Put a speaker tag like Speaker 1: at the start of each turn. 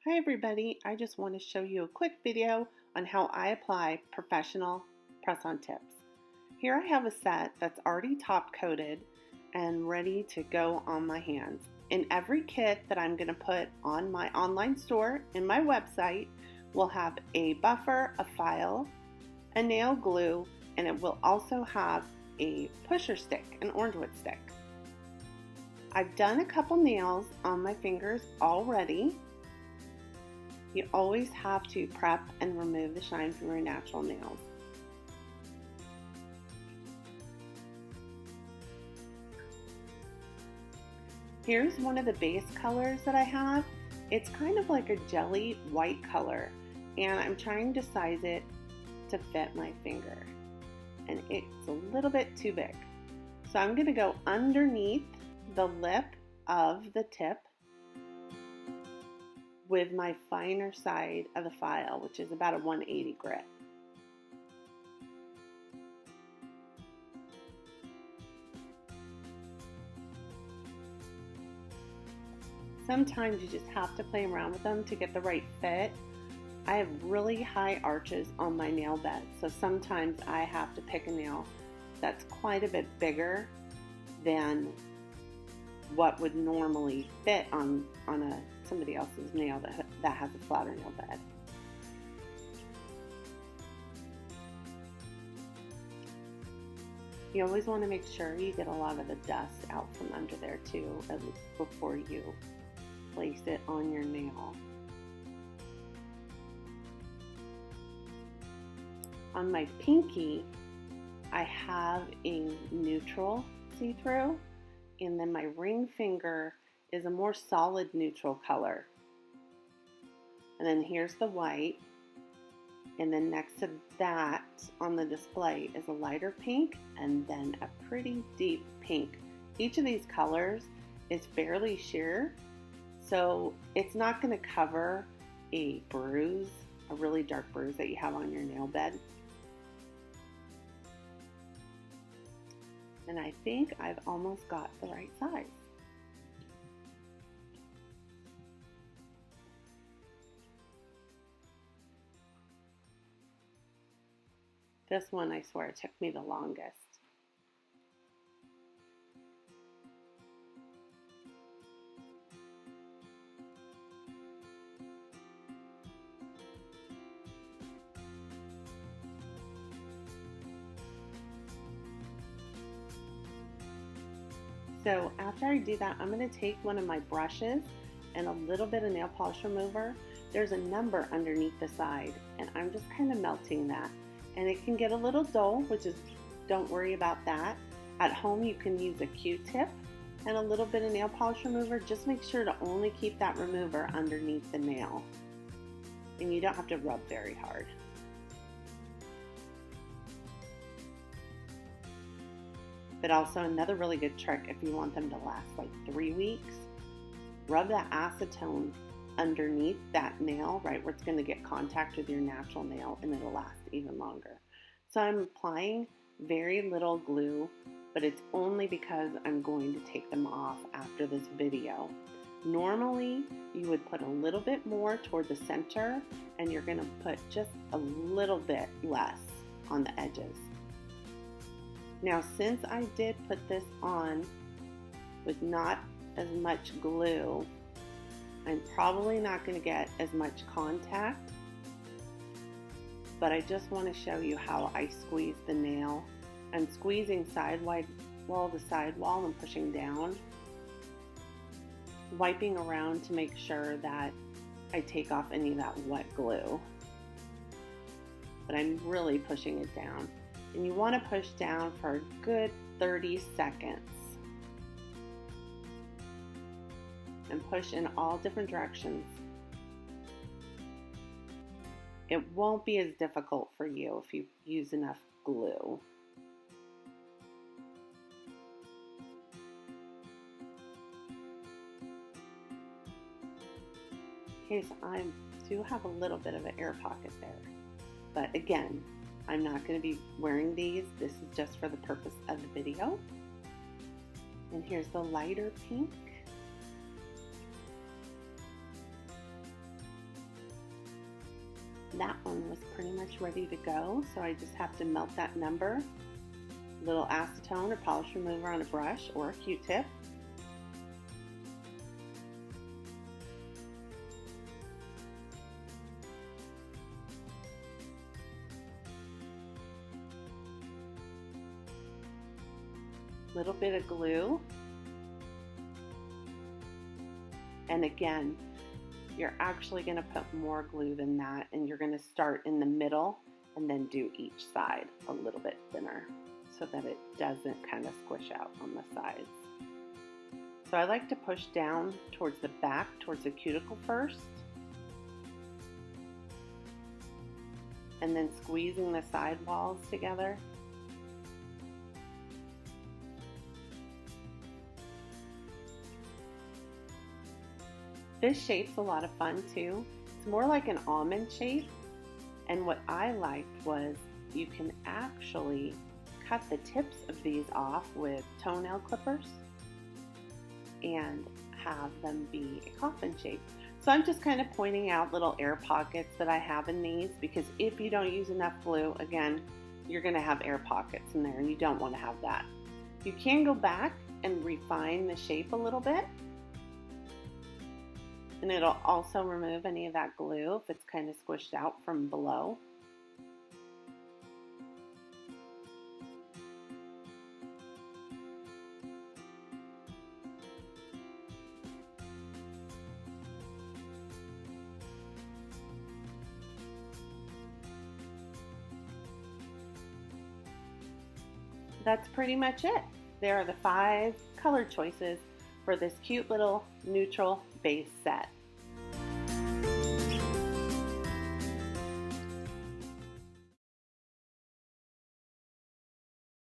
Speaker 1: Hi everybody, I just want to show you a quick video on how I apply professional press-on tips. Here I have a set that's already top coated and ready to go on my hands. In every kit that I'm going to put on my online store and my website will have a buffer, a file, a nail glue, and it will also have a pusher stick, an orange wood stick. I've done a couple nails on my fingers already. You always have to prep and remove the shine from your natural nails. Here's one of the base colors that I have. It's kind of like a jelly white color, and I'm trying to size it to fit my finger. And it's a little bit too big. So I'm going to go underneath the lip of the tip with my finer side of the file, which is about a 180 grit. Sometimes you just have to play around with them to get the right fit. I have really high arches on my nail bed, so sometimes I have to pick a nail that's quite a bit bigger than what would normally fit on somebody else's nail that has a flatter nail bed. You always want to make sure you get a lot of the dust out from under there too, before you place it on your nail. On my pinky, I have a neutral see-through, and then my ring finger is a more solid neutral color. And then here's the white, and then next to that on the display is a lighter pink and then a pretty deep pink. Each of these colors is fairly sheer, so it's not going to cover a bruise, a really dark bruise that you have on your nail bed. And I think I've almost got the right size. This one, I swear, took me the longest. So after I do that, I'm going to take one of my brushes and a little bit of nail polish remover. There's a number underneath the side, and I'm just kind of melting that. And it can get a little dull, which is, don't worry about that. At home, you can use a Q-tip and a little bit of nail polish remover. Just make sure to only keep that remover underneath the nail. And you don't have to rub very hard. But also another really good trick, if you want them to last like 3 weeks, rub that acetone underneath that nail, right where it's going to get contact with your natural nail, and it'll last even longer. So I'm applying very little glue, but it's only because I'm going to take them off after this video. Normally, you would put a little bit more toward the center, and you're going to put just a little bit less on the edges. Now, since I did put this on with not as much glue, I'm probably not going to get as much contact, but I just want to show you how I squeeze the nail. I'm squeezing the sidewall and pushing down, wiping around to make sure that I take off any of that wet glue, but I'm really pushing it down. And you want to push down for a good 30 seconds. And push in all different directions. It won't be as difficult for you if you use enough glue. Okay, so I do have a little bit of an air pocket there. But again, I'm not going to be wearing these. This is just for the purpose of the video. And here's the lighter pink. That one was pretty much ready to go, so I just have to melt that number. Little acetone or polish remover on a brush or a Q-tip. Little bit of glue. And again, you're actually going to put more glue than that, and you're going to start in the middle and then do each side a little bit thinner so that it doesn't kind of squish out on the sides. So I like to push down towards the back, towards the cuticle first, and then squeezing the side walls together. This shape's a lot of fun too. It's more like an almond shape, and what I liked was you can actually cut the tips of these off with toenail clippers and have them be a coffin shape. So I'm just kind of pointing out little air pockets that I have in these, because if you don't use enough glue, again, you're going to have air pockets in there, and you don't want to have that. You can go back and refine the shape a little bit, and it'll also remove any of that glue if it's kind of squished out from below. That's pretty much it. There are the 5 color choices for this cute little neutral base set.